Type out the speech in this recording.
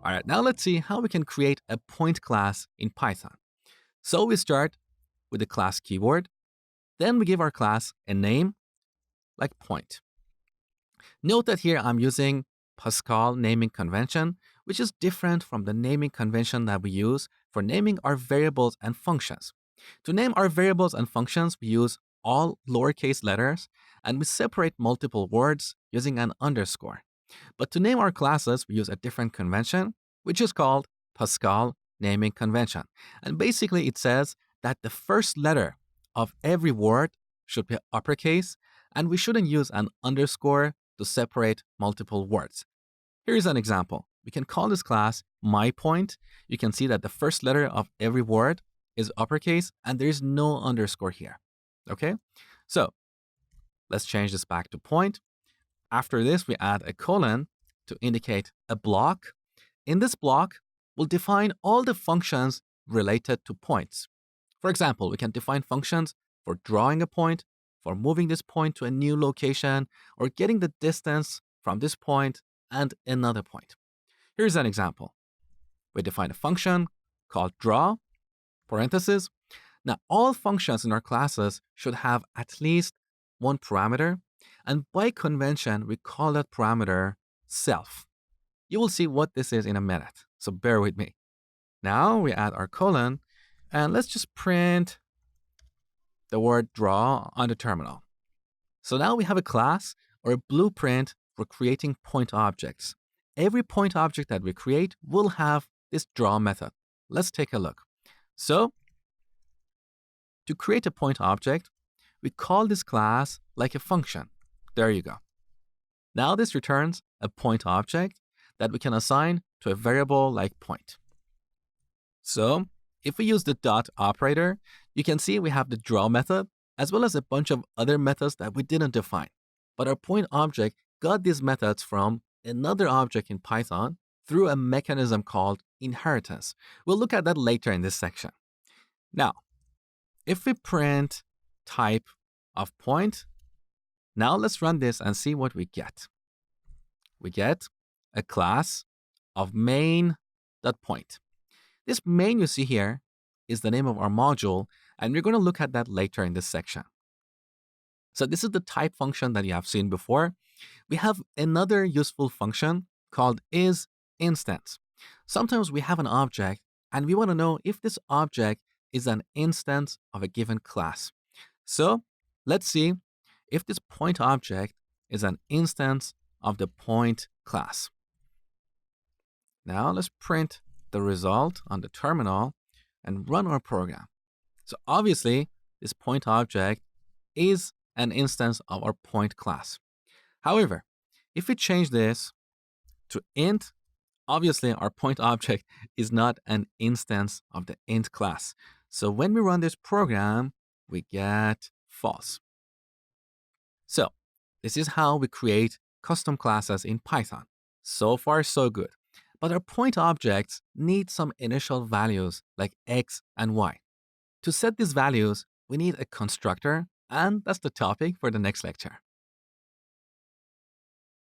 All right, now let's see how we can create a point class in Python. So we start with the class keyword. Then we give our class a name like point. Note that here I'm using Pascal naming convention, which is different from the naming convention that we use for naming our variables and functions. To name our variables and functions, we use all lowercase letters and we separate multiple words using an underscore. But to name our classes, we use a different convention, which is called Pascal naming convention. And basically, it says that the first letter of every word should be uppercase, and we shouldn't use an underscore to separate multiple words. Here's an example. We can call this class myPoint. You can see that the first letter of every word is uppercase, and there is no underscore here. Okay? So let's change this back to point. After this, we add a colon to indicate a block. In this block, we'll define all the functions related to points. For example, we can define functions for drawing a point, for moving this point to a new location, or getting the distance from this point and another point. Here's an example. We define a function called draw, parentheses. Now, all functions in our classes should have at least one parameter, and by convention, we call that parameter self. You will see what this is in a minute, so bear with me. Now we add our colon, and let's just print the word draw on the terminal. So now we have a class or a blueprint for creating point objects. Every point object that we create will have this draw method. Let's take a look. So to create a point object, we call this class like a function. There you go. Now this returns a point object that we can assign to a variable like point. So if we use the dot operator, you can see we have the draw method as well as a bunch of other methods that we didn't define. But our point object got these methods from another object in Python through a mechanism called inheritance. We'll look at that later in this section. Now, if we print type of point, now let's run this and see what we get. We get a class of main.point. This main you see here is the name of our module, and we're going to look at that later in this section. So this is the type function that you have seen before. We have another useful function called isInstance. Sometimes we have an object, and we want to know if this object is an instance of a given class. So let's see if this point object is an instance of the point class. Now let's print the result on the terminal and run our program. So obviously, this point object is an instance of our point class. However, if we change this to int, obviously our point object is not an instance of the int class. So when we run this program, we get false. So this is how we create custom classes in Python. So far, so good. But our point objects need some initial values like x and y. To set these values, we need a constructor, and that's the topic for the next lecture.